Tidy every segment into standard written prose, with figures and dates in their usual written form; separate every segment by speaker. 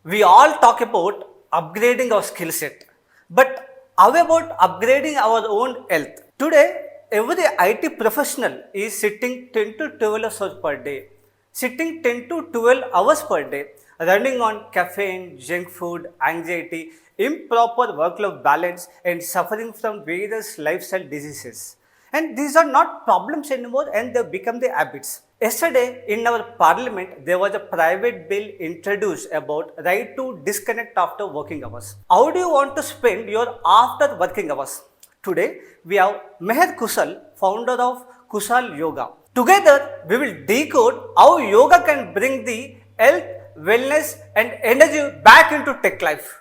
Speaker 1: We all talk about upgrading our skill set, but how about upgrading our own health? Today, every IT professional is sitting 10 to 12 hours per day, sitting 10 to 12 hours per day, running on caffeine, junk food, anxiety, improper work-life balance, and suffering from various lifestyle diseases. And these are not problems anymore, and they become the habits. Yesterday, in our parliament, there was a private bill introduced about right to disconnect after working hours. How do you want to spend your after working hours? Today, we have Meher Kushul, founder of KushulYoga. Together, we will decode how yoga can bring the health, wellness, and energy back into tech life.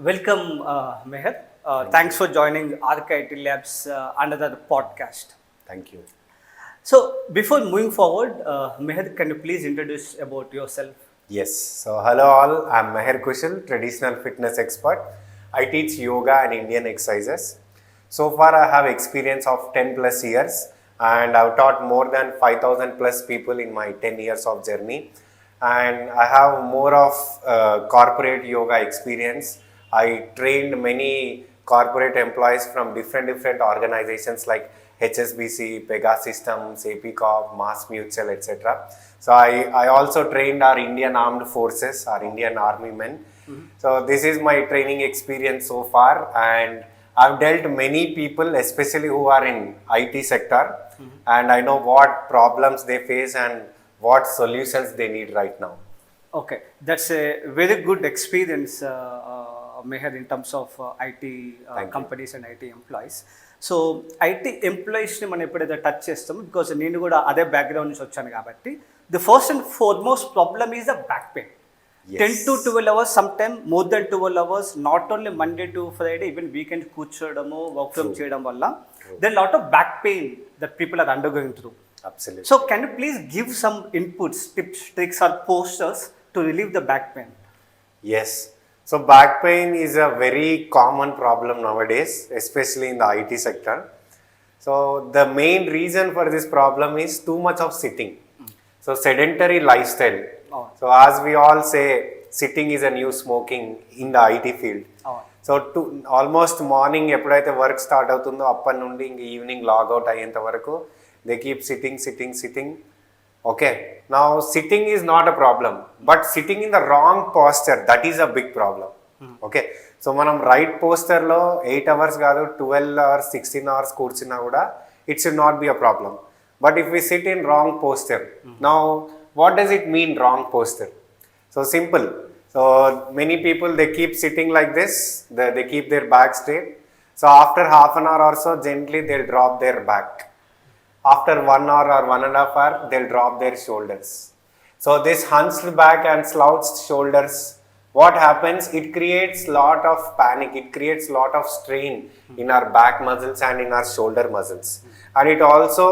Speaker 1: Welcome, Meher. Thanks for joining RKIT Labs another podcast.
Speaker 2: Thank you.
Speaker 1: So, before moving forward, Meher, can you please introduce about yourself?
Speaker 2: Yes. So, hello all. I'm Meher Kushul, traditional fitness expert. I teach yoga and Indian exercises. So far, I have experience of 10 plus years, and I've taught more than 5,000 plus people in my 10 years of journey. And I have more of corporate yoga experience. I trained many corporate employees from different organizations like HSBC, Pegasystems, AP Corp, Mass Mutual, etc. So I also trained our Indian Armed Forces, our Indian Army men. So this is my training experience so far, and I've dealt many people, especially who are in IT sector, and I know what problems they face and what solutions they need right now.
Speaker 1: Okay, that's a very good experience, Meher, in terms of IT companies and IT employees. So IT ఎంప్లాయీస్ని మనం ఎప్పుడైతే touch చేస్తామో because నేను కూడా అదే background నుంచి వచ్చాను కాబట్టి the first and foremost problem is the back pain. 10 to 12 hours, sometimes more than 12 hours, not only Monday to Friday, even weekend కూర్చోవడము, వర్క్ ఫ్రమ్ చేయడం వల్ల there are lot of back pain that people are undergoing through.
Speaker 2: Absolutely.
Speaker 1: So can you please give some inputs, tips, tricks or posters to relieve the back pain?
Speaker 2: Yes. So back pain is a very common problem nowadays, especially in the IT sector. So the main reason for this problem is too much of sitting. So sedentary lifestyle. So as we all say, sitting is a new smoking in the IT field. So almost morning ఎప్పుడైతే work start అవుతుందో అప్పటి నుండి ఇంక evening logout అయ్యేంత వరకు they keep sitting. Okay, now sitting is not a problem, but sitting in the wrong posture, that is a big problem. Okay, so మనం right పోస్టర్లో 8 hours కాదు 12 hours 16 hours కూర్చున్నా కూడా it should not be a problem. But if we sit in wrong posture, now what does it mean wrong posture? So simple. So many people, they keep sitting like this, they keep their back straight. So after half an hour or so, gently they'll drop their back. After 1 hour or 1.5 hours, they'll drop their shoulders. So this hunched back and slouched shoulders, what happens? It creates lot of panic. It creates lot of strain in our back muscles and in our shoulder muscles. And it also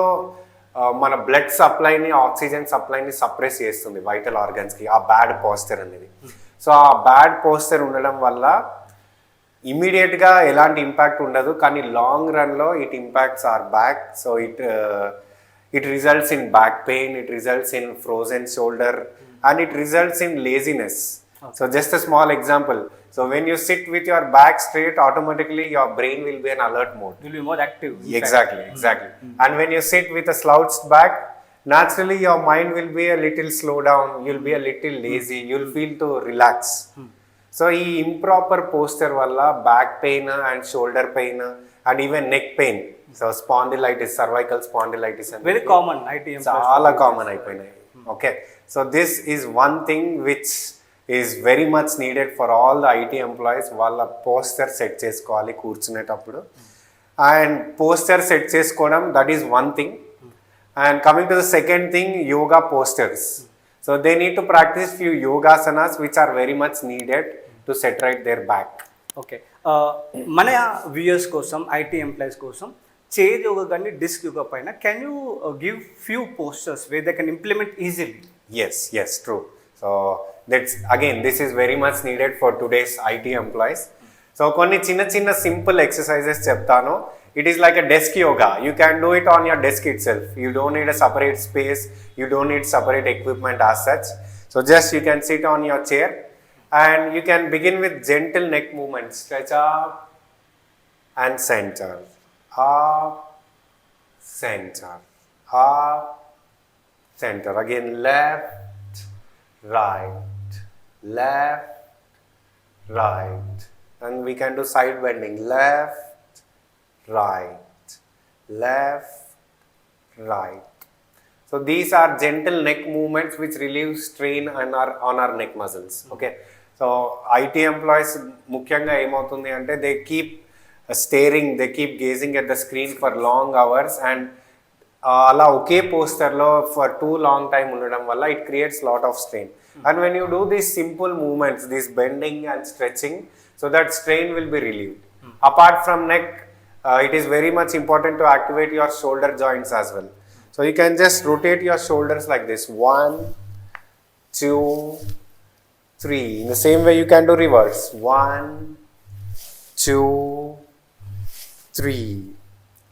Speaker 2: మన blood సప్లైని oxygen సప్లైని suppress చేస్తుంది vital ఆర్గన్స్కి ఆ bad posture అనేది. So ఆ bad posture ఉండడం వల్ల ఇమీడియట్గా ఎలాంటి ఇంపాక్ట్ ఉండదు, కానీ లాంగ్ రన్లో it impacts our back. So it results in back pain, it results in frozen shoulder, and it results in laziness. So just a small example. So when you sit with your back straight, automatically your brain will be in alert mode.
Speaker 1: You'll be more active.
Speaker 2: Exactly. And when you sit with a slouched back, naturally your mind will be a little slow down. You'll be a little lazy. You'll feel to relax. So ఈ improper posture వల్ల back pain and shoulder pain and even neck pain. So spondylitis, cervical spondylitis.
Speaker 1: Very common IT employees.
Speaker 2: చాలా common అయిపోయినాయి. Okay. So this is one thing which is very much needed for all the IT employees. వాళ్ళ posture set చేసుకోవాలి కూర్చునేటప్పుడు, and posture set చేసుకోవడం that is one thing. And coming to the second thing, yoga postures. So they need to practice few yogasanas which are very much needed to set right their back.
Speaker 1: Okay, మన viewers కోసం, IT employees కోసం chair yoga కానీ desk yoga పైన can you give few postures where they can implement easily?
Speaker 2: Yes, true. So that's again, this is very much needed for today's IT employees. So కొన్ని చిన్న simple exercises చెప్తాను. it is like a desk yoga. You can do it on your desk itself. You don't need a separate space, you don't need separate equipment as such. So just you can sit on your chair and you can begin with gentle neck movements. Stretch up and center, up, center, up, center. Again, left, right, left, right. And we can do side bending. Left, right, left, right. So these are gentle neck movements which relieve strain on our neck muscles. Okay. So IT employees mukyanga emautundi ante they keep staring, they keep gazing at the screen for long hours, and అలా ఒకే పోస్టర్లో for two long time ఉండడం వల్ల it creates lot of strain. And when you do these simple movements, this bending and stretching, so that strain will be relieved. Apart from neck, it is very much important to activate your shoulder joints as well. So you can just rotate your shoulders like this. 1, 2, 3. In the same way you can do reverse. 1, 2, 3.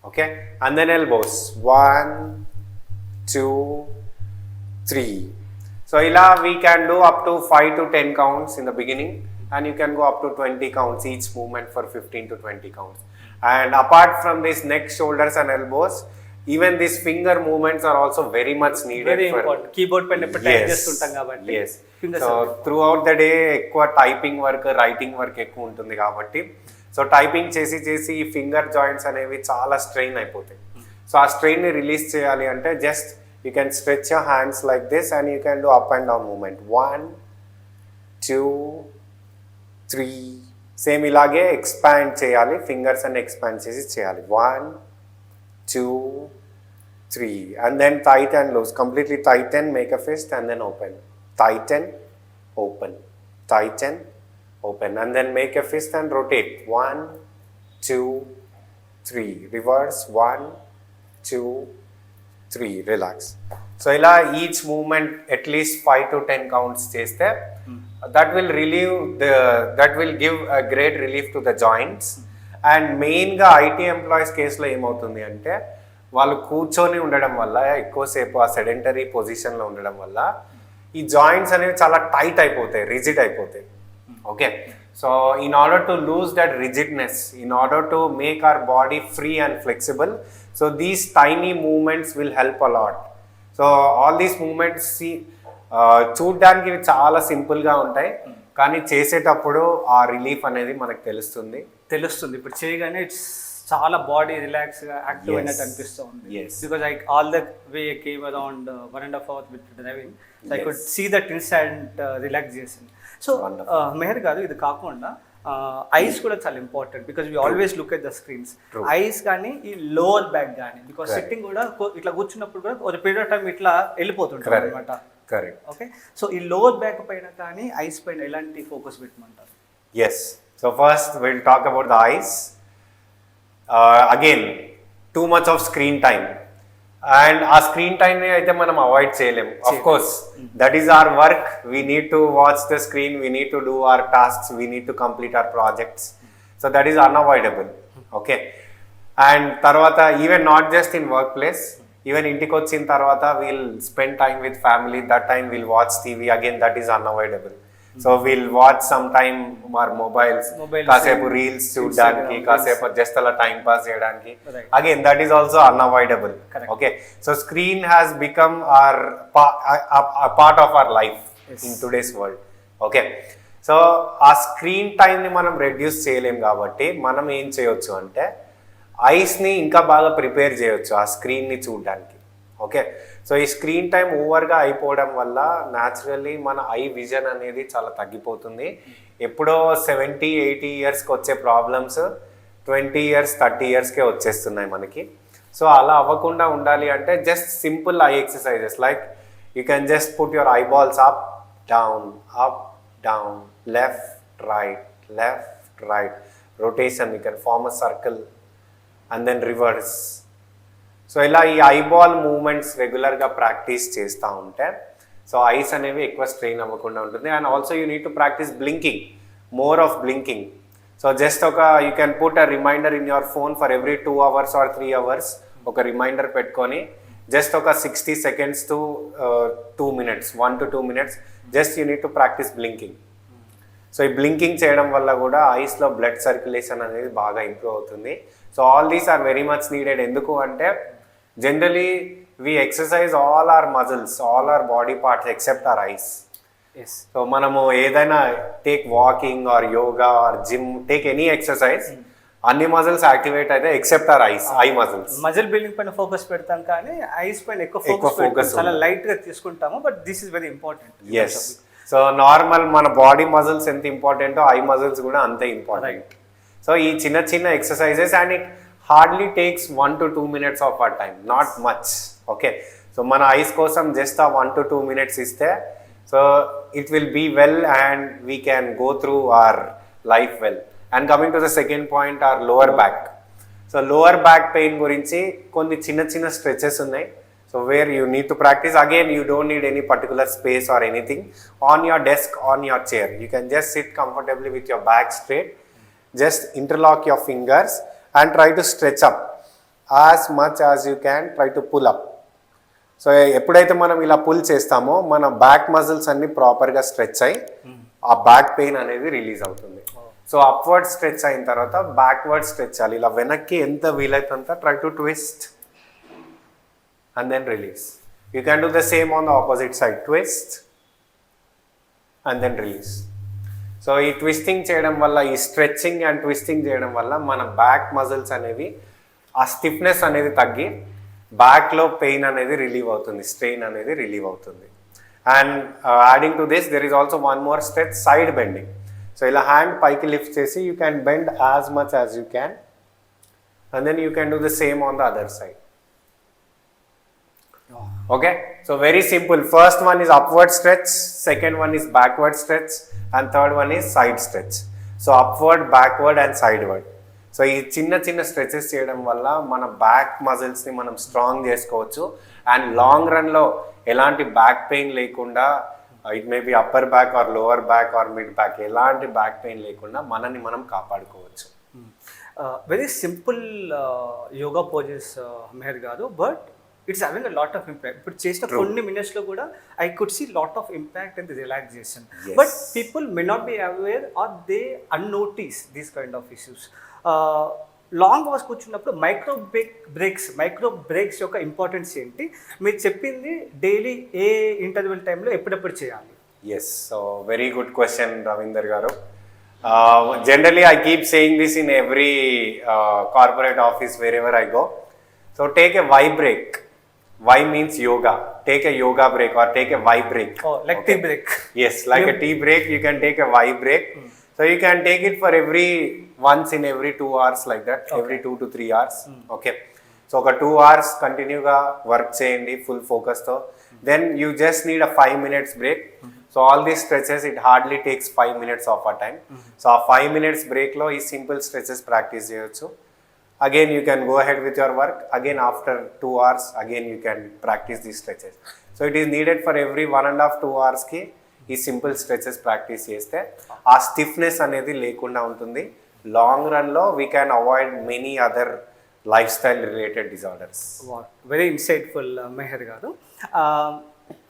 Speaker 2: Okay, and then elbows. 1, 2, 3. So ila we can do up to 5 to 10 counts in the beginning, and you can go up to 20 counts each movement for 15 to 20 counts. And apart from this neck, shoulders and elbows, even these finger movements are also very much needed.
Speaker 1: Very important. Keyboard pen type చేస్తుంటాం కాబట్టి.
Speaker 2: Yes. So throughout the day ఎక్కువ typing work, writing work ఎక్కువ ఉంటుంది కాబట్టి, so typing చేసి చేసి ఈ finger joints అనేవి చాలా స్ట్రెయిన్ అయిపోతాయి. సో ఆ స్ట్రెయిన్ని రిలీజ్ చేయాలి అంటే just you can stretch your hands like this and you can do up and down movement. 1, 2, 3. Same ఇలాగే ఎక్స్పాండ్ చేయాలి, ఫింగర్స్ అన్ని ఎక్స్పాండ్ చేసి చేయాలి. 1, 2, 3. And then tighten, loose, completely tighten, make a fist and then open. Tighten, open, tighten, open, and then make a fist and rotate. 1, 2, 3. Reverse. 1, 2, 3. Relax. So ila each movement at least 5 to 10 counts cheste, that will give a great relief to the joints. And main ga IT employees case lo emautundi ante వాళ్ళు కూర్చొని ఉండడం వల్ల, ఎక్కువసేపు ఆ sedentary పొజిషన్లో ఉండడం వల్ల ఈ జాయింట్స్ అనేవి చాలా టైట్ అయిపోతాయి, రిజిడ్ అయిపోతాయి. Okay, so in order to lose that rigidness, in order to make our body free and flexible, so these tiny movements will help a lot. So all these movements చూడ్డానికి ఇవి చాలా సింపుల్గా ఉంటాయి, కానీ చేసేటప్పుడు ఆ రిలీఫ్ అనేది మనకు తెలుస్తుంది.
Speaker 1: ఇప్పుడు చేయగానే ఇట్స్ చాలా బాడీ రిలాక్స్ గా యాక్టివ్ అయినట్టు అనిపిస్తూ ఉంది. Because I all the way came around 1.5 hours with driving, so I could see that instant relaxation. So Mehar garu, ఇది కాకుండా ఐస్ కూడా చాలా important, because we always look at the screens. Eyes కానీ ఈ లోవర్ బ్యాక్ కానీ, బికాజ్ సిట్టింగ్ కూడా ఇట్లా కూర్చున్నప్పుడు కూడా ఒక పీరియడ్ ఆఫ్ టైం ఇట్లా వెళ్ళిపోతుంటారు అనమాట. ఓకే, సో ఈ లోవర్ బ్యాక్ పైన కానీ ఐస్ పైన ఎలాంటి ఫోకస్ పెట్టమంటారు?
Speaker 2: Yes, so first will talk about the eyes. Again too much of screen time, and ఆ స్క్రీన్ టైమ్ని అయితే మనం అవాయిడ్ చేయలేము. Of course that is our work, we need to watch the screen, we need to do our tasks, we need to complete our projects, so that is unavoidable. Okay, and తర్వాత even not just in workplace, even ఇంటికి వచ్చిన తర్వాత we'll spend time with family, that time we'll watch TV, again that is unavoidable. So we'll watch some time or mobiles, కాసేపు reels చూడడానికి, కాసేపు just అలా time pass చేయడానికి, again that is also unavoidable. Okay, so screen has become our part of our life in today's world. Okay, so ఆ screen టైంని మనం reduce చేయలేం కాబట్టి మనం ఏం చేయొచ్చు అంటే ఐస్ని ఇంకా బాగా ప్రిపేర్ చేయొచ్చు ఆ స్క్రీన్ని చూడడానికి. ఓకే, సో ఈ స్క్రీన్ టైం ఓవర్గా అయిపోవడం వల్ల న్యాచురల్లీ మన ఐ విజన్ అనేది చాలా తగ్గిపోతుంది. ఎప్పుడో 70-80 ఇయర్స్కి వచ్చే ప్రాబ్లమ్స్ 20 years 30 yearsకే వచ్చేస్తున్నాయి మనకి. సో అలా అవ్వకుండా ఉండాలి అంటే just simple eye exercises, like you can just put your eyeballs up down, left right, rotation, you can form a circle and then reverse. So ఇలా ఈ ఐబాల్ మూమెంట్స్ రెగ్యులర్గా ప్రాక్టీస్ చేస్తూ ఉంటే సో ఐస్ అనేవి ఎక్కువ స్ట్రెయిన్ అవ్వకుండా ఉంటుంది. And also you need to practice blinking, more of blinking. So just you can put a reminder in your phone for every 2 hours or 3 hours ఒక reminder పెట్టుకొని just ఒక 60 seconds to 2 minutes, 1 to 2 minutes just you need to practice blinking. So ఈ blinking చేయడం వల్ల కూడా ఐస్లో blood circulation అనేది బాగా improve అవుతుంది. So all these are very much needed. ఎందుకు అంటే generally we exercise all our muscles, all our body parts except our eyes. So మనము ఏదైనా take walking or yoga or gym, take any exercise, అన్ని muscles activate అయితే except our eye muscles.
Speaker 1: Muscle building పైన focus పెడతాం కానీ eyes పైన ఎక్కువ focus చాలా లైట్ గా తీసుకుంటాము. But this is very important.
Speaker 2: Yes. So normal మన బాడీ మజిల్స్ ఎంత ఇంపార్టెంటో ఐ మజిల్స్ కూడా అంతే ఇంపార్టెంట్. సో ఈ చిన్న చిన్న exercises and it hardly takes 1 to 2 minutes of our time, not much. Okay, so మన ఐస్ కోసం జస్ట్ ఆ 1 to 2 minutes ఇస్తే so it will be well and we can go through our life well. And coming to the second point, our lower back. So lower back pain గురించి కొన్ని చిన్న చిన్న stretches ఉన్నాయి. So where you need to practice. Again you don't need any particular space or anything. On your desk, on your chair, you can just SIT comfortably with your back straight. Just interlock your fingers and try to stretch up as much as you can. Try to pull up. So ఎప్పుడైతే మనం ఇలా pull చేస్తామో మన back muscles అన్ని ప్రాపర్గా stretch అయ్యి ఆ back pain అనేది రిలీజ్ అవుతుంది. సో అప్వర్డ్ స్ట్రెచ్ అయిన తర్వాత బ్యాక్వర్డ్ స్ట్రెచ్ చేయాలి. ఇలా వెనక్కి ఎంత వీలైతే try to twist and then release. You can do the same on the opposite side, twist and then release. So ఈ ట్విస్టింగ్ చేయడం వల్ల, ఈ స్ట్రెచ్చింగ్ అండ్ ట్విస్టింగ్ చేయడం వల్ల మన బ్యాక్ మజిల్స్ అనేవి ఆ స్టిఫ్నెస్ అనేది తగ్గి బ్యాక్లో పెయిన్ అనేది రిలీవ్ అవుతుంది, స్ట్రెయిన్ అనేది రిలీవ్ అవుతుంది. And adding to this there is also one more stretch, side bending. So ఇలా హ్యాండ్ పైకి లిఫ్ట్ చేసి you can bend as much as you can and then you can do the same on the other side. Okay, so very simple. First one is upward stretch, second one is backward stretch, and third one is side stretch. So upward, backward and sideward. So ఈ చిన్న చిన్న stretches చేయడం వల్ల మన back మజిల్స్ని మనం strong చేసుకోవచ్చు. And long రన్లో ఎలాంటి బ్యాక్ పెయిన్ లేకుండా, it may be upper back or lower back or mid back, ఎలాంటి బ్యాక్ పెయిన్ లేకుండా మనల్ని మనం కాపాడుకోవచ్చు.
Speaker 1: Very simple yoga poses Meher గారు, but it's having a lot of impact. ఇప్పుడు చేసిన కొన్ని మినిట్స్లో కూడా I could see lot of impact and the relaxation. But people may not be aware or they unnotice these kind of issues. Long hours కూర్చున్నప్పుడు micro breaks యొక్క importance ఏంటి? మీరు చెప్పింది డైలీ ఏ ఇంటర్వెల్ టైంలో ఎప్పుడెప్పుడు చేయాలి?
Speaker 2: Yes, so very good question Ravinder garu. Generally I keep saying this in every corporate office wherever I go. So take a Y break. Y means yoga. Take a yoga break or take a Y break.
Speaker 1: Oh, like tea break.
Speaker 2: Yes, like a tea break, you can take a Y break. So you can take it for once in every 2 hours like that, every 2 to 3 hours. Okay. So ఒక 2 hours కంటిన్యూగా work చేయండి full ఫోకస్తో. Then you just need a 5 minutes break. So all these stretches it hardly takes 5 minutes of a time. So ఆ 5 minutes బ్రేక్లో ఈ simple stretches practice చేయొచ్చు. Again you can go ahead with your work. Again after 2 hours again you can practice these stretches. So it is needed for every 1.5 2 hours ki ee simple stretches practice cheste aa stiffness anedi lekunda untundi. Long run lo we can avoid many other lifestyle related disorders.
Speaker 1: Wow, very insightful Meher garu.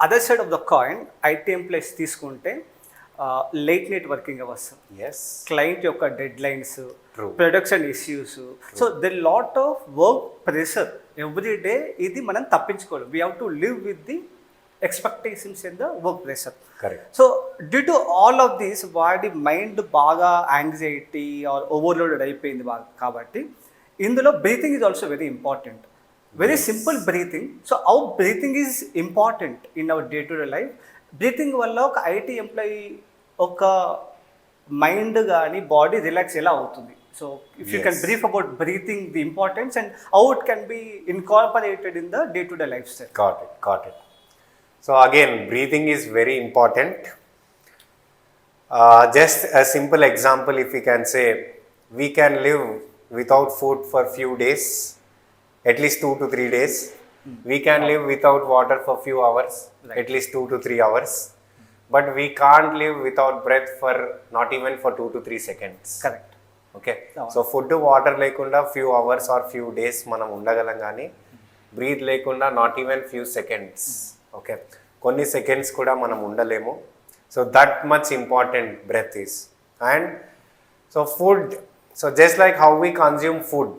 Speaker 1: Other side of the coin, IT employees తీసుకుంటే late night working hours, client యొక్క deadlines, production issues, so there lot of work pressure every day. ఇది మనం తప్పించుకోవాలి. We have to live with the expectations in the work pressure. So due to all of these వాడి mind బాగా anxiety or overloaded అయిపోయింది బాగా. కాబట్టి ఇందులో breathing is also very important. Very simple breathing. So how breathing is important in our day to day life. Breathing వల్ల ఒక IT employee ఒక mind కానీ బాడీ రిలాక్స్ ఎలా అవుతుంది? So if you can brief about breathing, the importance and how it can B incorporated in the day to day life style.
Speaker 2: Got it. So again, breathing is very important. Just a simple example, if we can say, we can live without food for few days, at least 2 to 3 days. We can live without water for few hours, at least 2 to 3 hours. But we can't live without breath for not even for 2 to 3 seconds.
Speaker 1: Correct.
Speaker 2: Okay, so food water లేకుండా few hours are few days మనం ఉండగలం, కానీ breath లేకుండా not even few seconds, okay, కొన్ని seconds కూడా మనం ఉండలేము. So that much important breath is. And so food, so just like how we consume food,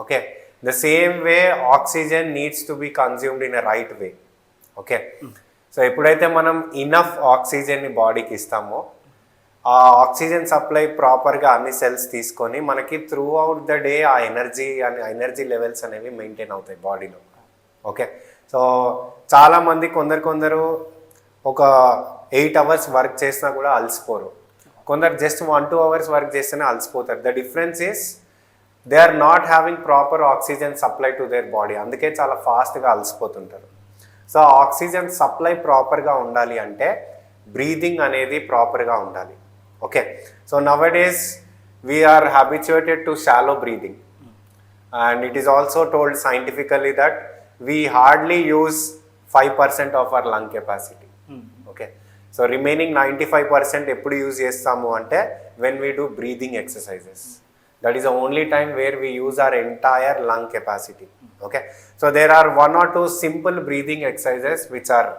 Speaker 2: okay, the same way oxygen needs to be consumed in a right way. Okay, so ఎప్పుడైతే మనం enough ఆక్సిజన్ని బాడీకి ఇస్తామో, ఆ oxygen supply ప్రాపర్గా అన్ని cells తీసుకొని మనకి through out the day ఆ ఎనర్జీ లెవెల్స్ అనేవి మెయింటైన్ అవుతాయి బాడీలో. ఓకే, సో చాలామంది కొందరు ఒక 8 hours వర్క్ చేసినా కూడా అలసిపోరు, కొందరు జస్ట్ 1-2 hours వర్క్ చేస్తేనే అలసిపోతారు. The difference is they are not having proper oxygen supply to their body, అందుకే చాలా ఫాస్ట్గా అలసిపోతుంటారు. సో ఆక్సిజన్ సప్లై ప్రాపర్గా ఉండాలి అంటే బ్రీదింగ్ అనేది ప్రాపర్గా ఉండాలి. Okay, so nowadays we are habituated to shallow breathing, and it is also told scientifically that we hardly use 5% of our lung capacity. Okay, so remaining 95% ఎప్పుడు యూజ్ చేస్తాము అంటే when we do breathing exercises. That is the only time where we use our entire lung capacity. Okay, so there are 1 or 2 simple breathing exercises which are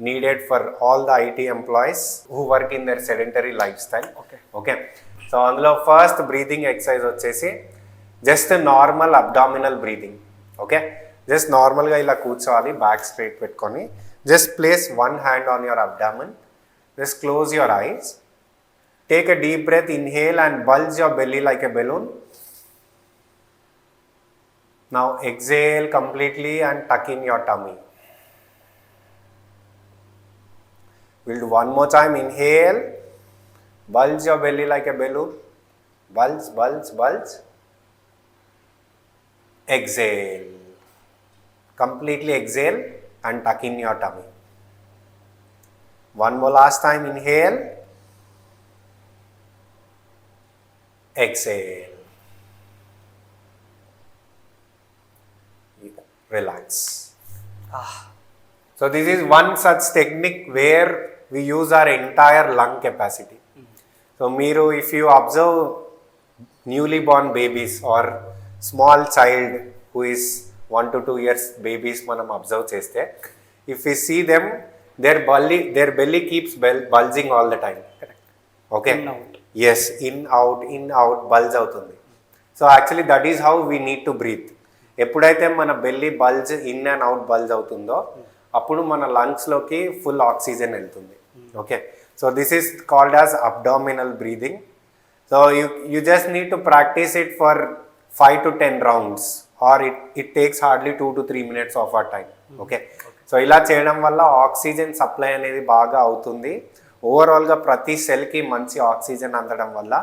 Speaker 2: needed for all the IT employees who work in their sedentary lifestyle. Okay, so అందులో first breathing exercise వచ్చేసి just normal abdominal breathing. Okay, just నార్మల్గా ఇలా కూర్చోవాలి, back straight పెట్టుకొని, just place 1 hand on your abdomen, just close your eyes. Take a deep breath, inhale and bulge your belly like a balloon. Now exhale completely and tuck in your tummy. We'll do one more time. Inhale, bulge your belly like a balloon. Bulge, bulge, bulge. Exhale. Completely exhale and tuck in your tummy. One more last time. Inhale. Exhale. Relax. So this is one such technique where we use our entire lung capacity. So Meeru, if you observe newly born babies or small child who is 1 to 2 years babies manam observe cheste, if we see them, their belly keeps bulging all the time. Okay,
Speaker 1: in out.
Speaker 2: Yes, in out bulge అవుతుంది. So actually that is how we need to breathe. ఎప్పుడైతే మన belly bulge in and out bulge అవుతుందో అప్పుడు మన లంగ్స్లోకి full oxygen వెళ్తుంది. Okay, so this is called as abdominal breathing. So you just need to practice it for 5 to 10 rounds or it takes hardly 2 to 3 minutes of our time. Okay, so ఇలా చేయడం వల్ల oxygen supply అనేది బాగా అవుతుంది. ఓవరాల్గా ప్రతి సెల్కి మంచి oxygen అందడం వల్ల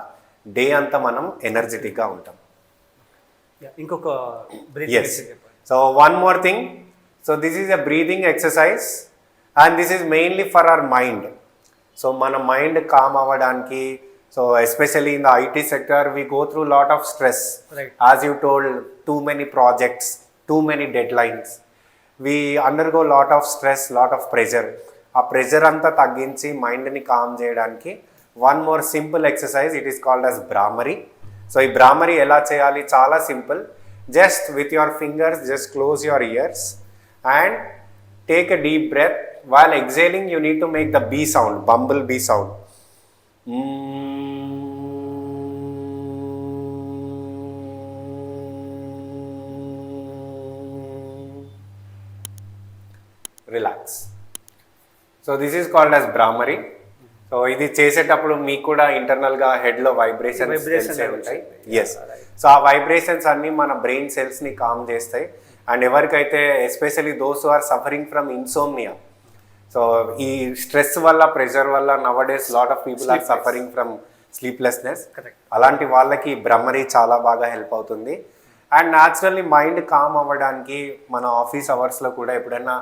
Speaker 2: డే అంతా మనం ఎనర్జెటిక్గా ఉంటాం.
Speaker 1: ఇంకొక
Speaker 2: yes, so one more thing. So this is a breathing exercise and this is mainly for our mind. So మన మైండ్ కామ్ అవ్వడానికి, so especially in the IT sector we go through lot of stress. As you told, too many projects, too many deadlines. We undergo lot of stress, lot of pressure. ఆ pressure అంతా తగ్గించి మైండ్ని calm చేయడానికి one more simple exercise, it is called as Bhramari. సో ఈ భ్రామరి ఎలా చేయాలి? చాలా simple. Just with your fingers just close your ears and take a deep breath. While exhaling you need to make the bee sound, bumble bee sound. Relax. So this is called as Bhramari. సో ఇది చేసేటప్పుడు మీకు కూడా ఇంటర్నల్గా హెడ్లో vibrations ఉంటాయి. Yes, so ఆ vibrations అన్నీ మన బ్రెయిన్ సెల్స్ని కామ్ చేస్తాయి. అండ్ ఎవరికైతే especially those who are suffering from insomnia, so ఈ స్ట్రెస్ వల్ల, ప్రెషర్ వల్ల nowadays lot of people are suffering from స్లీప్లెస్నెస్, అలాంటి వాళ్ళకి భ్రమరి చాలా బాగా హెల్ప్ అవుతుంది. అండ్ న్యాచురల్లీ మైండ్ కామ్ అవ్వడానికి మన ఆఫీస్ అవర్స్లో కూడా ఎప్పుడైనా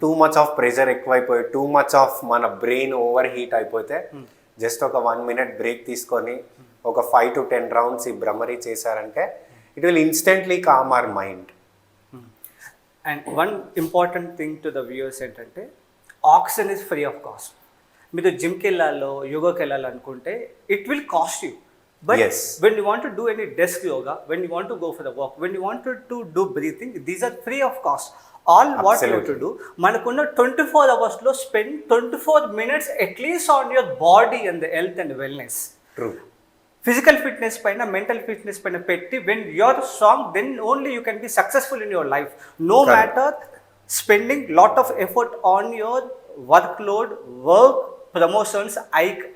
Speaker 2: టూ మచ్ ఆఫ్ ప్రెషర్ ఎక్కువైపోయి, టూ మచ్ ఆఫ్ మన బ్రెయిన్ ఓవర్ హీట్ అయిపోతే జస్ట్ ఒక 1 minute బ్రేక్ తీసుకొని ఒక 5 to 10 rounds ఈ భ్రమరి చేశారంటే it will instantly calm our mind.
Speaker 1: And one important thing to the viewers ఏంటంటే oxygen is free of cost. మీరు జిమ్కి వెళ్ళాలో యోగాకి వెళ్ళాలనుకుంటే it will cost you, But
Speaker 2: Yes.
Speaker 1: when you want to do any desk yoga, when you want to go for the walk, when you wanted to do breathing, these are free of cost. All what you have to do, manakunna 24 hours lo spend 24 minutes at least on your body and the health and wellness.
Speaker 2: True.
Speaker 1: Physical fitness paina, mental fitness paina petti, when you're strong, then only you can be successful in your life. No
Speaker 2: Correct.
Speaker 1: matter spending lot of effort on your workload, work, promotions,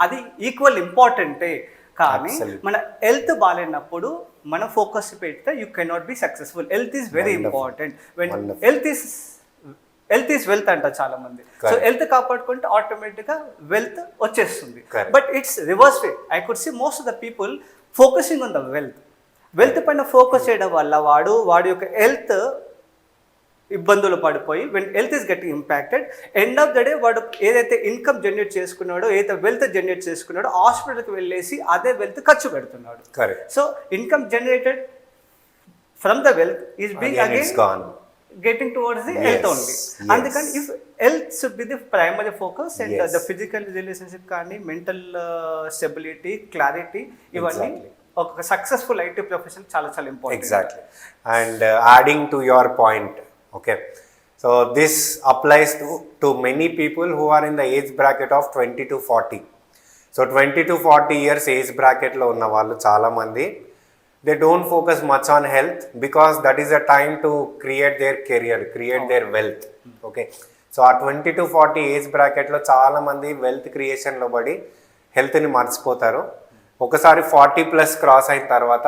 Speaker 1: అది equal ఇంపార్టెంటే. కానీ
Speaker 2: Absolutely.
Speaker 1: మన health బాగాలేనప్పుడు మన focus పెడితే you cannot be successful. Health is very
Speaker 2: Wonderful.
Speaker 1: Important. When
Speaker 2: Wonderful.
Speaker 1: Health is wealth అంట చాలా మంది. So
Speaker 2: Correct.
Speaker 1: హెల్త్ కాపాడుకుంటే ఆటోమేటిక్గా వెల్త్ వచ్చేస్తుంది.
Speaker 2: Correct.
Speaker 1: But it's reverse way. I could see most of the people focusing on the wealth పైన focus చేయడం వల్ల వాడి యొక్క హెల్త్ ఇబ్బందులు పడిపోయి, when health is getting impacted, end of the day వాడు ఏదైతే ఇన్కమ్ జనరేట్ చేసుకున్నాడో, ఏదైతే వెల్త్ జనరేట్ చేసుకున్నాడో, హాస్పిటల్కి వెళ్ళేసి అదే వెల్త్ ఖర్చు పెడుతున్నాడు.
Speaker 2: Correct.
Speaker 1: So income generated from the wealth is being
Speaker 2: Again, it's
Speaker 1: again
Speaker 2: gone.
Speaker 1: getting towards the
Speaker 2: Yes,
Speaker 1: health only.
Speaker 2: yes.
Speaker 1: అందుకని if health should be the primary focus and
Speaker 2: Yes.
Speaker 1: the physical relationship కానీ mental stability, clarity, ఇవన్నీ
Speaker 2: Exactly.
Speaker 1: ఒక successful IT profession చాలా చాలా important.
Speaker 2: Exactly. And adding to your point, okay, so this applies to many people who are in the age bracket of 20 to 40. So 20 to 40 years age bracket లో ఉన్న వాళ్ళు చాలా మంది, they don't focus much on health because that is a time to create their career, create their wealth. Okay, so ఆ 20 to 40 age బ్రాకెట్లో చాలా మంది wealth క్రియేషన్లో పడి హెల్త్ని మర్చిపోతారు. ఒకసారి 40+ క్రాస్ అయిన తర్వాత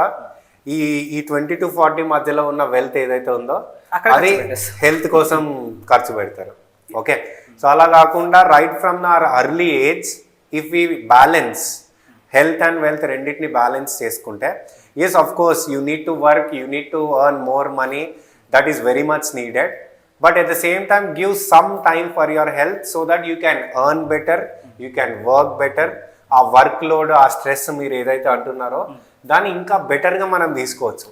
Speaker 2: ఈ 20 to 40 మధ్యలో ఉన్న వెల్త్ ఏదైతే ఉందో అది హెల్త్ కోసం ఖర్చు పెడతారు. ఓకే, సో అలా కాకుండా right from our early age if we balance health and wealth రెండింటిని బ్యాలెన్స్ చేసుకుంటే, yes, of course, you need to work, you need to earn more money, that is very much needed, but at the same time give some time for your health so that you can earn better, you can work better. ఆ work load, ఆ stress మీరు ఏదైతే అంటున్నారో దాన్ని ఇంకా బెటర్గా మనం తీసుకోవచ్చు.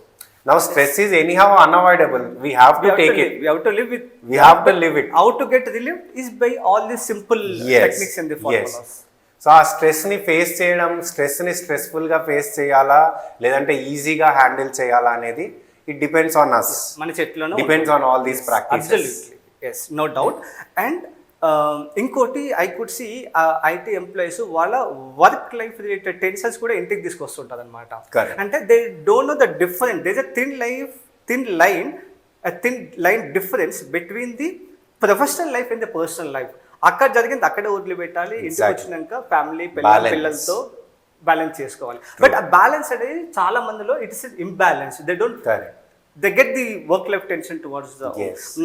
Speaker 2: Now stress is anyhow unavoidable, we have to take it,
Speaker 1: we have to live with
Speaker 2: we have to live it.
Speaker 1: how to get relieved is by all these simple techniques and the formulas.
Speaker 2: So ఆ స్ట్రెస్ని face చేయడం, స్ట్రెస్ని స్ట్రెస్ఫుల్గా face చేయాలా లేదంటే ఈజీగా handle చేయాలా అనేది it depends on us,
Speaker 1: మన చేతిలోనే
Speaker 2: depends on all these practices.
Speaker 1: Absolutely, yes, no doubt. And ఇంకోటి I could see IT employees వాళ్ళ వర్క్ లైఫ్ రిలేటెడ్ టెన్షన్స్ కూడా ఇంటికి తీసుకొస్తుంటారు అనమాట.
Speaker 2: Correct.
Speaker 1: అంటే they don't know the difference, there is a thin line difference between the professional life and the personal life. అక్కడ జరిగింది అక్కడే వదిలిపెట్టాలి, ఇంటికి వచ్చినాక ఫ్యామిలీ పిల్లలతో బ్యాలెన్స్ చేసుకోవాలి. బట్ ఆ బ్యాలెన్స్ అనేది చాలా మందిలో it's imbalance. They don't they get the work life tension towards the.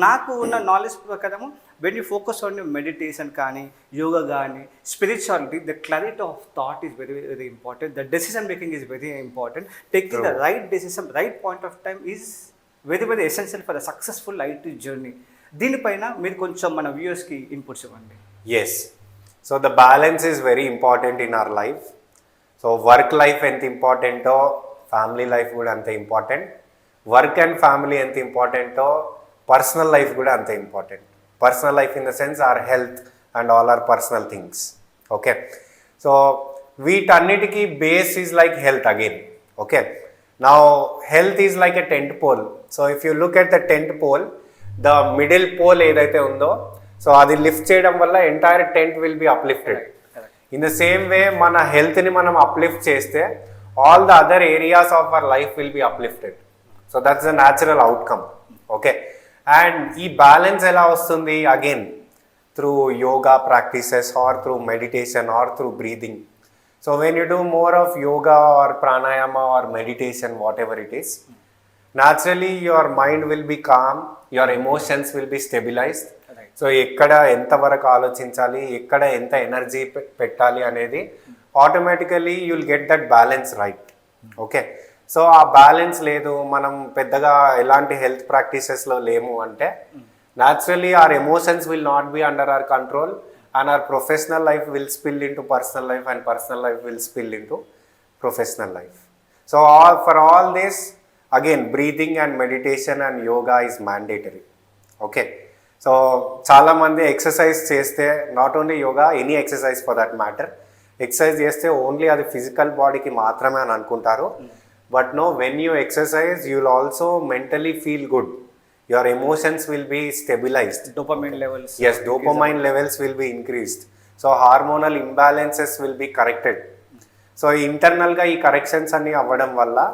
Speaker 1: నాకు ఉన్న నాలెడ్జ్ ప్రకారము when you focus on your meditation కానీ, యోగా కానీ, spirituality, the clarity of thought is very very important. The decision making is very important. Taking the right decision right point of time is very very essential for the successful IT journey. దీనిపైన మీరు కొంచెం మన వ్యూయర్స్కి inputs ఇవ్వండి.
Speaker 2: Yes, so the balance is very important in our life. So work life ఎంత ఇంపార్టెంటో family life కూడా అంతే ఇంపార్టెంట్. వర్క్ అండ్ ఫ్యామిలీ ఎంత ఇంపార్టెంటో పర్సనల్ లైఫ్ కూడా అంతే important. Personal life in the sense our health and all our personal things. Okay, so వీటన్నిటికీ base is like health again. Okay, now health is like a tent pole. So if you look at the tent pole, the middle pole ఏదైతే ఉందో, సో అది lift చేయడం వల్ల entire tent will be uplifted. In the same way మన హెల్త్ని మనం uplift చేస్తే all the other areas of our life will be uplifted. So that's the natural outcome. Okay, and ఈ బ్యాలెన్స్ ఎలా వస్తుంది? Again through yoga practices or through meditation or through breathing. So when you do more of yoga or pranayama or meditation, whatever it is, naturally your mind will be calm, your emotions will be stabilized. So ఎక్కడ ఎంతవరకు ఆలోచించాలి, ఎక్కడ ఎంత energy పెట్టాలి అనేది automatically you will get that balance right. Okay, so ఆ balance లేదు, మనం పెద్దగా ఎలాంటి హెల్త్ ప్రాక్టీసెస్లో లేము అంటే naturally hour emotions will not be under our control and hour professional life will spill in to personal life and personal life will spill in to professional life. So for all this again breathing and meditation and yoga is mandatory. Okay, so చాలా మంది exercise చేస్తే, not only yoga, any exercise for that matter, exercise చేస్తే only అది physical బాడీకి మాత్రమే అని అనుకుంటారు. But no, when you exercise you will also mentally feel good. Your emotions will be stabilized.
Speaker 1: Dopamine levels,
Speaker 2: yes, dopamine levels will be increased. So hormonal imbalances will be corrected. So internal ga ee corrections anni avvadam valla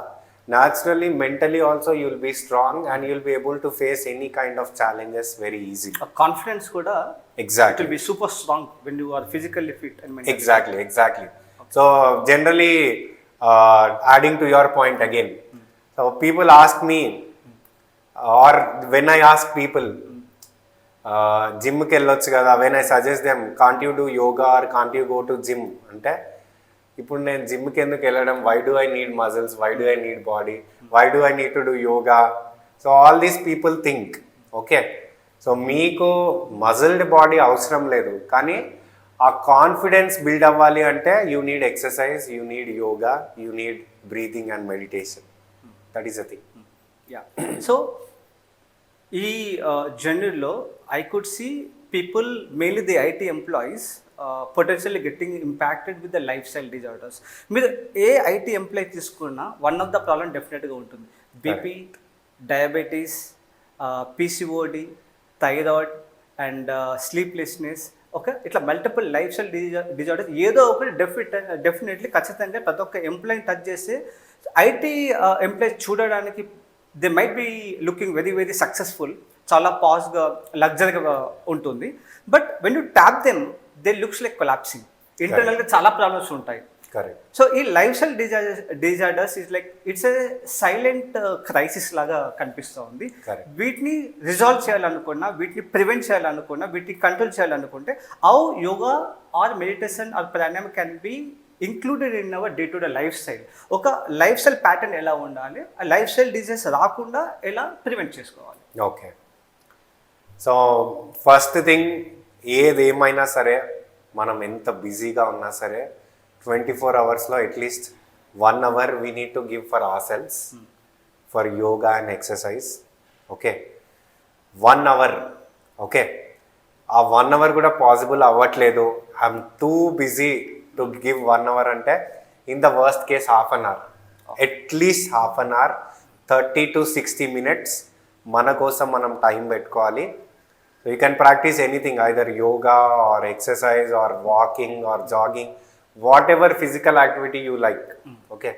Speaker 2: naturally mentally also you will be strong and you will be able to face any kind of challenges very easily.
Speaker 1: Confidence కూడా
Speaker 2: Exactly.
Speaker 1: it will be super strong when you are physically fit and mentally
Speaker 2: Exactly. So generally adding to your point again, so people ask me or when I ask people జిమ్కి వెళ్ళొచ్చు కదా, when I suggest them can't you do yoga or can't you go to gym అంటే, ఇప్పుడు నేను జిమ్కి ఎందుకు వెళ్ళడం, why do I need muscles, why do I need body, why do I need to do yoga. So all these people think okay, so మీకు muscled body అవసరం లేదు, కానీ ఆ కాన్ఫిడెన్స్ బిల్డ్ అవ్వాలి అంటే you need exercise, you need yoga, you need breathing and meditation. That is a thing.
Speaker 1: Yeah. So ఈ జర్నీలో I could see people, mainly the IT employees, potentially getting impacted with the lifestyle disorders. మీరు ఏ IT employee తీసుకున్నా one of the problem డెఫినెట్గా ఉంటుంది. BP, diabetes, PCOD, thyroid and sleeplessness, okay, ఇట్లా multiple lifestyle disorders ఏదో ఒకటి definitely ఖచ్చితంగా ప్రతి ఒక్క ఎంప్లాయీని టచ్ చేస్తే ఐటీ ఎంప్లాయీస్ చూడడానికి they might be looking very very successful, చాలా పాజ్గా లగ్జరీగా ఉంటుంది. But when you tap them they looks like collapsing. ఇంటర్నల్గా చాలా ప్రాబ్లమ్స్ ఉంటాయి.
Speaker 2: కరెక్ట్.
Speaker 1: సో ఈ life style disorders is like it's a silent crisis లాగా కనిపిస్తూ ఉంది. వీటిని రిజాల్వ్ చేయాలనుకున్నా, వీటిని ప్రివెంట్ చేయాలనుకున్నా, వీటిని కంట్రోల్ చేయాలనుకుంటే how yoga or meditation or pranayama can be included in our day to day lifestyle. ఒక లైఫ్ స్టైల్ ప్యాటర్న్ ఎలా ఉండాలి, ఆ లైఫ్ స్టైల్ డిజీజెస్ రాకుండా ఎలా ప్రివెంట్ చేసుకోవాలి.
Speaker 2: ఓకే, సో ఫస్ట్ థింగ్, ఏదేమైనా సరే మనం ఎంత బిజీగా ఉన్నా సరే 24 అవర్స్లో at least 1 hour we need to give for our selves for yoga and exercise. Okay, 1 hour. Okay, ఆ 1 అవర్ కూడా పాసిబుల్ అవ్వట్లేదు, I'm too busy to give 1 hour అంటే, in the worst case half an hour, at least half an hour, 30 to 60 minutes మన కోసం మనం time పెట్టుకోవాలి. So you can practice anything, either yoga or exercise or walking or jogging, what ever physical activity you like. Okay,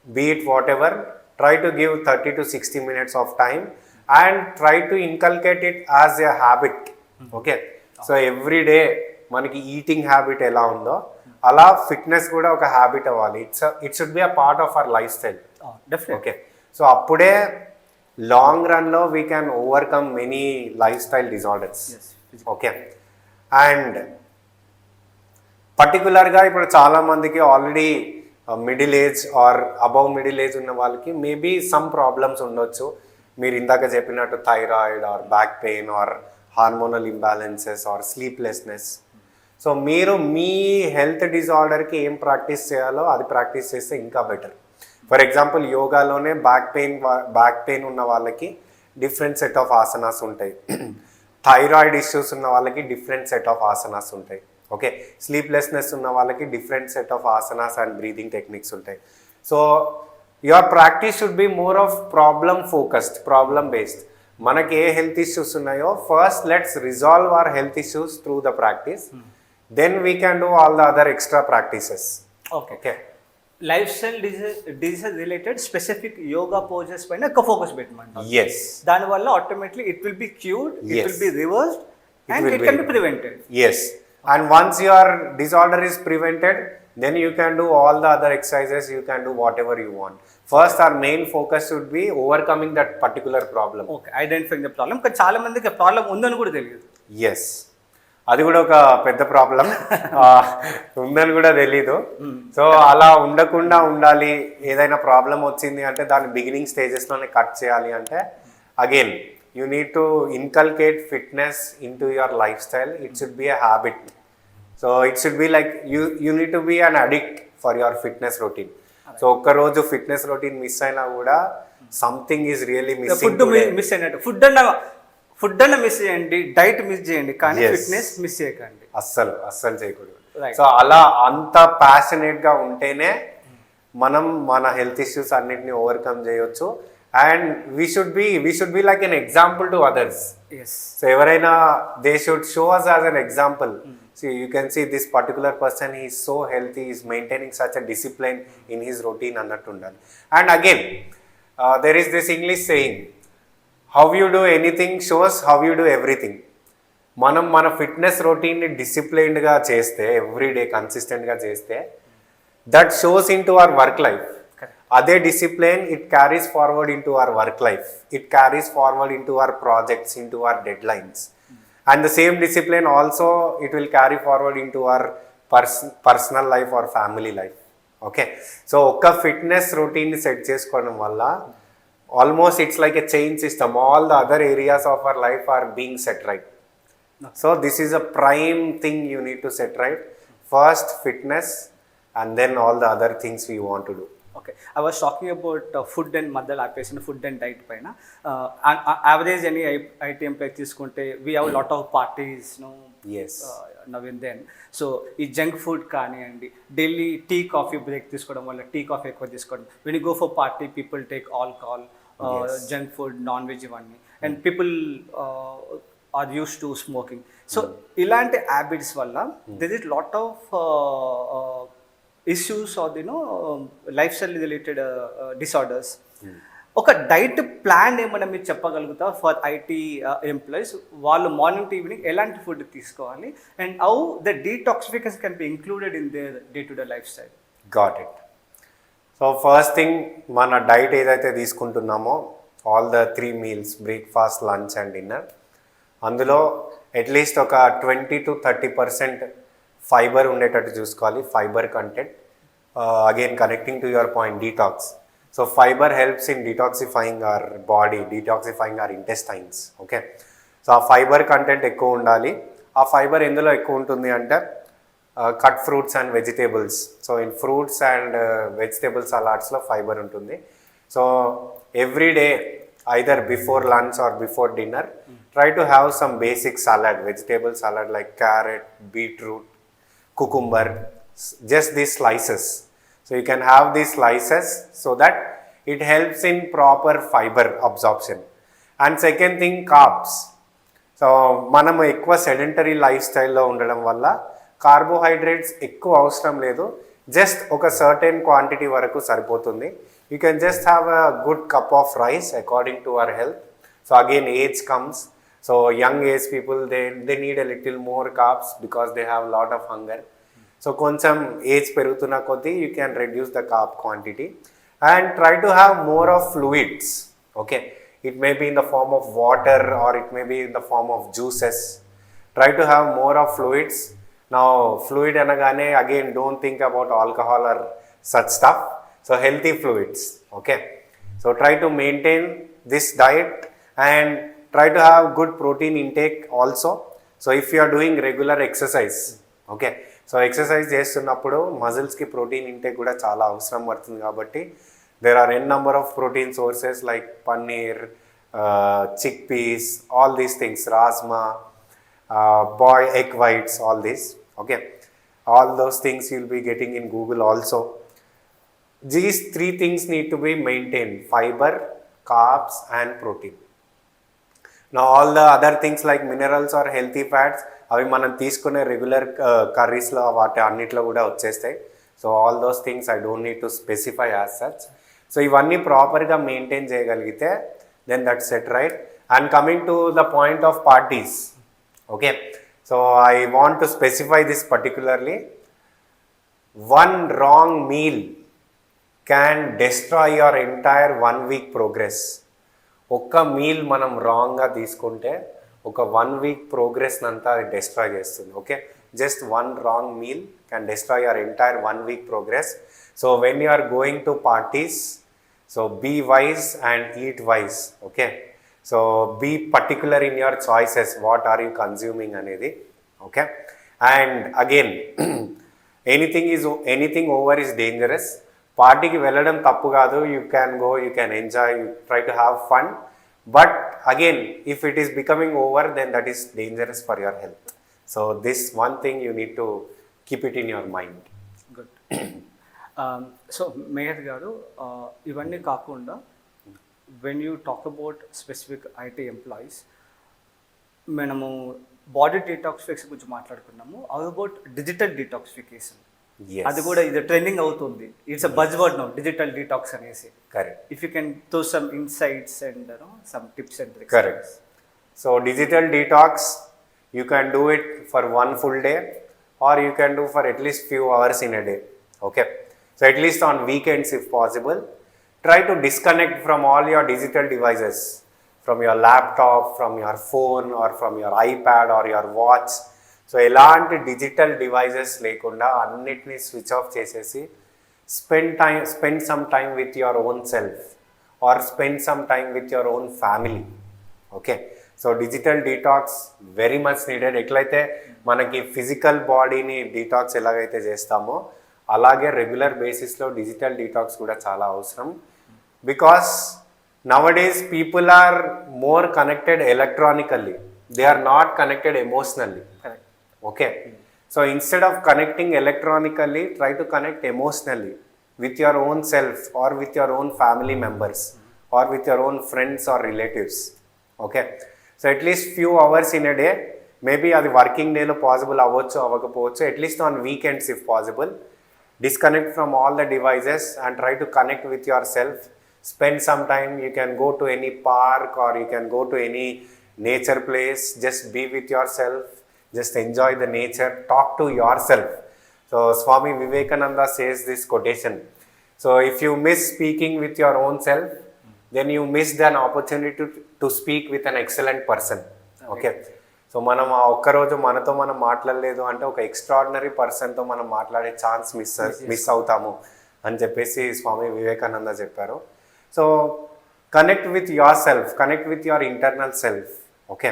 Speaker 2: be it whatever, try to give 30 to 60 minutes of time and try to inculcate it as a habit. Okay, so every day మనకి eating habit ఎలా ఉందో అలా fitness కూడా ఒక habit అవ్వాలి. It should be a part of our lifestyle. Okay, so అప్పుడే long రన్లో we can overcome many lifestyle disorders. Okay, and పర్టికులర్గా ఇప్పుడు చాలామందికి already middle age or above middle age ఉన్న వాళ్ళకి మేబీ సమ్ ప్రాబ్లమ్స్ ఉండొచ్చు. మీరు ఇందాక చెప్పినట్టు thyroid or back pain or hormonal imbalances or sleeplessness. So మీరు మీ హెల్త్ డిజార్డర్కి ఏం ప్రాక్టీస్ చేయాలో అది ప్రాక్టీస్ చేస్తే ఇంకా బెటర్. ఫర్ ఎగ్జాంపుల్ యోగాలోనే బ్యాక్ పెయిన్ ఉన్న వాళ్ళకి డిఫరెంట్ సెట్ ఆఫ్ ఆసనాస్ ఉంటాయి. థైరాయిడ్ ఇష్యూస్ ఉన్న వాళ్ళకి డిఫరెంట్ సెట్ ఆఫ్ ఆసనాస్ ఉంటాయి. ఓకే, స్లీప్లెస్నెస్ ఉన్న వాళ్ళకి different set of asanas and breathing techniques ఉంటాయి. So your practice should be more of problem focused, problem based. మనకి ఏ హెల్త్ ఇష్యూస్ ఉన్నాయో first let's resolve our health issues through the practice, then we can do all the other extra practices.
Speaker 1: Okay, lifestyle diseases related specific yoga poses పైన ఎక్కువ focus పెట్టమంటారు.
Speaker 2: Yes,
Speaker 1: దానివల్ల automatically it will be cured, it will be reversed and it can be prevented.
Speaker 2: Yes, and once your disorder is prevented, then you can do all the other exercises, you can do whatever you want. First our main focus should be overcoming that particular problem.
Speaker 1: Okay, identifying the problem. కానీ చాలా మందికి problem ఉందని కూడా తెలియదు.
Speaker 2: Yes, అది కూడా ఒక పెద్ద ప్రాబ్లం, ఉందని కూడా తెలీదు. సో అలా ఉండకుండా ఉండాలి. ఏదైనా ప్రాబ్లం వచ్చింది అంటే దాని బిగినింగ్ స్టేజెస్లోనే కట్ చేయాలి అంటే again you need to inculcate fitness into your lifestyle. It should be a habit. So it should be like you need to be an addict for your fitness routine. So ఒక్క రోజు fitness routine miss అయినా కూడా something is really missing.
Speaker 1: Food miss అయినట్టు, food అన్న miss చేయండి, diet miss చేయండి, కానీ fitness miss చేయకండి.
Speaker 2: అస్సలు చేయకూడదు.
Speaker 1: Right.
Speaker 2: సో అలా అంత ప్యాషనేట్గా ఉంటేనే మనం మన హెల్త్ ఇష్యూస్ అన్నిటిని ఓవర్కమ్ చేయొచ్చు. And we should be like an example to others.
Speaker 1: Yes.
Speaker 2: So ఎవరైనా they should show us as an example. See, you can see this particular person, he is so healthy, he is maintaining such a discipline in his routine అన్నట్టు ఉండాలి. And again, there is this English saying, how you do anything shows how you do everything. మనం మన fitness రొటీన్ని డిసిప్లైన్డ్గా చేస్తే, everyday కన్సిస్టెంట్గా చేస్తే, that shows into our work life. అదే discipline it carries forward into our work life, it carries forward into our projects, into our deadlines. And the same discipline also it will carry forward into our personal life or family life. Okay, so oka fitness routine set chesukodam valla almost it's like a chain system, all the other areas of our life are being set right. So this is a prime thing you need to set right. First fitness and then all the other things we want to do.
Speaker 1: Okay, I was talking about food and మధ్యలో ఆపేసిన food and diet పైన. Average అని IT employee తీసుకుంటే we have lot of parties now and then. So ఈ junk food కానివ్వండి, daily tea coffee break తీసుకోవడం వల్ల tea coffee ఎక్కువ తీసుకోవడం, when you go for party people take alcohol, junk food, non veg ఇవన్నీ, and people are used to smoking. So ఇలాంటి habits వల్ల there is lot of issues or lifestyle related disorders. ఒక diet plan ఏమైనా మీరు చెప్పగలుగుతా for IT employees? వాళ్ళు morning to evening ఎలాంటి food తీసుకోవాలి and how the detoxification can be included in their day to day lifestyle?
Speaker 2: Got it. So first thing, మన డైట్ ఏదైతే తీసుకుంటున్నామో all the 3 meals, breakfast, lunch and dinner, అందులో అట్లీస్ట్ ఒక 20-30% ఫైబర్ ఉండేటట్టు చూసుకోవాలి, fibre content. Again connecting to your point, detox. So fibre helps in detoxifying our body, detoxifying hour intestines. Okay, so ఆ ఫైబర్ కంటెంట్ ఎక్కువ ఉండాలి. ఆ ఫైబర్ ఎందులో ఎక్కువ ఉంటుంది అంటే cut fruits and vegetables. So in fruits and vegetable సలాడ్స్లో fibre ఉంటుంది. So every day either before lunch or before dinner, try to have some basic salad, vegetable salad like carrot, beetroot, cucumber, just these slices. So you can have these slices so that it helps in proper fiber absorption. And second thing, carbs. So మనము ఎక్కువ sedentary life స్టైల్లో ఉండడం వల్ల carbohydrates ఎక్కువ అవసరం లేదు, just ఒక certain quantity వరకు సరిపోతుంది. You can just have a good cup of rice according to our health. So again, age comes. So young age people, they need a little more carbs because they have a lot of hunger. So koncham age perugutuna koddi you can reduce the carb quantity and try to have more of fluids. Okay, it may be in the form of water or it may be in the form of juices. Try to have more of fluids. Now fluid anagane again don't think about alcohol or such stuff. So healthy fluids. Okay, so try to maintain this diet and try to have good protein intake also. So if you are doing regular exercise, okay, so exercise చేస్తున్నప్పుడు మజిల్స్కి protein intake కూడా చాలా అవసరం పడుతుంది. కాబట్టి there are n number of protein sources like paneer, chickpeas, all these things, rajma, boiled egg whites, all this. Okay, all those things you'll be getting in Google also. These 3 things need to be maintained: fiber, carbs and protein. Now all the other things like minerals or healthy fats, అవి మనం తీసుకునే regular కర్రీస్లో వాటి అన్నిట్లో కూడా వచ్చేస్తాయి. So all those things I don't need to specify as such. So ఇవన్నీ ప్రాపర్గా maintain చేయగలిగితే then that set right. And coming to the point of parties, okay, so I want to specify this particularly. One wrong meal can destroy your entire 1 week progress. ఒక్క meal మనం రాంగ్గా తీసుకుంటే ఒక 1 week ప్రోగ్రెస్ని అంతా అది destroy చేస్తుంది. Okay, just one wrong meal can destroy your entire 1 week progress. So when you are going to parties, so be wise and eat wise. Okay, so be particular in your choices, what are you consuming అనేది. Okay, and again anything over is dangerous. పార్టీకి వెళ్ళడం తప్పు కాదు, you can go, you can enjoy, you try to have fun, but again if it is becoming over then that is dangerous for your health. So this one thing you need to keep it in your mind.
Speaker 1: Good. So mayor garu, ఇవన్నీ కాకుండా when you talk about specific IT employees, మనము body detoxification గురించి మాట్లాడుకున్నాము. How about digital detoxification?
Speaker 2: Yes.
Speaker 1: అది కూడా ఇది trending అవుతుంది. It's a buzz word now, digital detox అనేసి.
Speaker 2: Correct.
Speaker 1: If you can throw some insights and some tips and tricks.
Speaker 2: Correct. So digital detox, you can do it for one full day, or you can do for at least few hours in a day. Okay. So at least on weekends if possible, try to disconnect from all your digital devices, from your laptop, from your phone, or from your iPad or your watch. So ఎలాంటి digital devices లేకుండా అన్నిటినీ switch off చేసేసి spend some time with your own self, or spend some time with your own family. Okay. So digital detox very much needed. ఎట్లయితే మనకి physical బాడీని detox ఎలాగైతే చేస్తామో అలాగే రెగ్యులర్ బేసిస్లో డిజిటల్ డీటాక్స్ కూడా చాలా అవసరం. Because nowadays people are more connected electronically, they are not connected emotionally.
Speaker 1: Correct.
Speaker 2: Okay. So instead of connecting electronically, try to connect emotionally with your own self, or with your own family members, or with your own friends or relatives. Okay. So at least few hours in a day, maybe అది working డేలో possible అవ్వచ్చు అవ్వకపోవచ్చు, at least on weekends if possible, disconnect from all the devices and try to connect with yourself. Spend some time. You can go to any park, or you can go to any nature place. Just be with yourself, just enjoy the nature, talk to yourself. So Swami Vivekananda says this quotation, so if you miss speaking with your own self, then you missed an opportunity to speak with an excellent person. Okay. So మనం ఆ ఒక్కరోజు మనతో మనం మాట్లాడలేదు అంటే ఒక extraordinary పర్సన్తో మనం మాట్లాడే ఛాన్స్ మిస్ అవుతాము అని చెప్పేసి స్వామి వివేకానంద చెప్పారు. So connect with your self, connect with your internal self. Okay.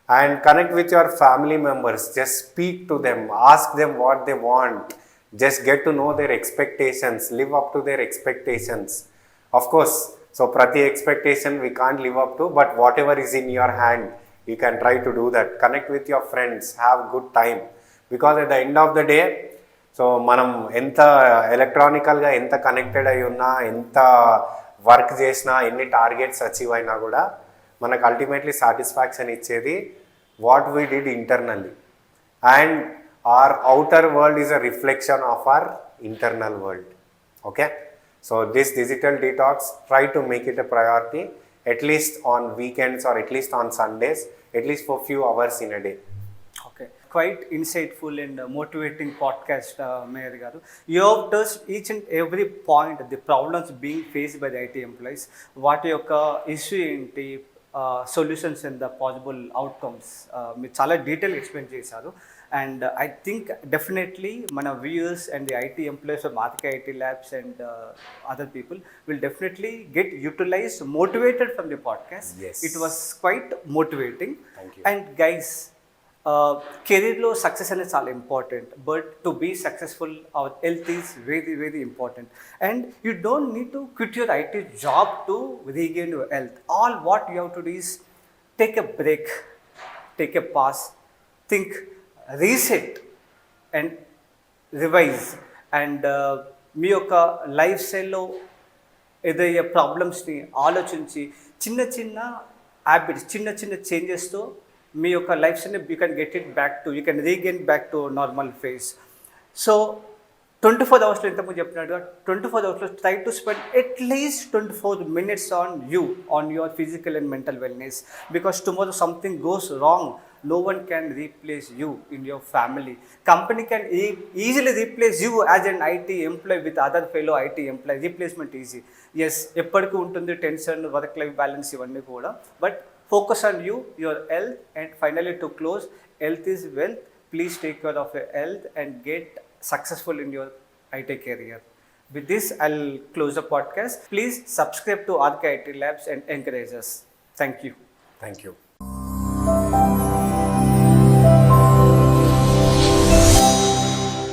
Speaker 2: And connect with your family members. Just speak to them, ask them what they want, just get to know their expectations, live up to their expectations. Of course, so prati expectation we can't live up to, but whatever is in your hand, you can try to do that. Connect with your friends, have good time, because at the end of the day, so మనం ఎంత ఎలక్ట్రానికల్గా ఎంత connected అయి ఉన్నా, ఎంత work చేసినా, ఎన్ని targets achieve అయినా కూడా మనకు అల్టిమేట్లీ సాటిస్ఫాక్షన్ ఇచ్చేది what we did internally, and our outer world is a reflection of our internal world. Okay. So this digital detox, try to make it a priority, at least on weekends or at least on Sundays, at least for few hours in a day.
Speaker 1: Okay, quite insightful and motivating podcast, Meher garu. You have touched each and every point, the problems being faced by the IT employees, what యొక్క issue ఏంటి, solutions and the possible outcomes మీరు చాలా డీటెయిల్గా explain చేశారు. And I think definitely మన viewers and the IT employees of RKIT labs and other people will definitely get utilized, motivated from the podcast.
Speaker 2: Yes.
Speaker 1: It was quite motivating.
Speaker 2: Thank you.
Speaker 1: And guys, కెరీర్లో success అనేది చాలా important, but to be successful our health is very very important. And you don't need to quit your IT job to regain your health. All what you have to do is take a break, take a pass, think, reset and revise. And మీ యొక్క లైఫ్ స్టైల్లో ఎదురయ్యే ప్రాబ్లమ్స్ని ఆలోచించి చిన్న చిన్న habits, చిన్న చిన్న చేంజెస్తో మీ యొక్క లైఫ్ స్టైల్ని you can get it back to, you can regain back to normal face. So 24 అవర్స్లో ఇంతకుముందు చెప్పినట్టుగా 24 అవర్స్లో try to spend at least 24 minutes on you, on your physical and mental wellness, because tomorrow something goes wrong, no one can replace you in your family. Company can easily replace you as an IT employee with other fellow IT employee. Replacement easy. Yes, ఎప్పటికీ ఉంటుంది tension, work life balance ఇవన్నీ కూడా, but focus on you, your health, and finally to close, health is wealth. Please take care of your health and get successful in your IT career. With this, I'll close the podcast. Please subscribe to RKIT Labs and encourage us. Thank you.
Speaker 2: Thank you.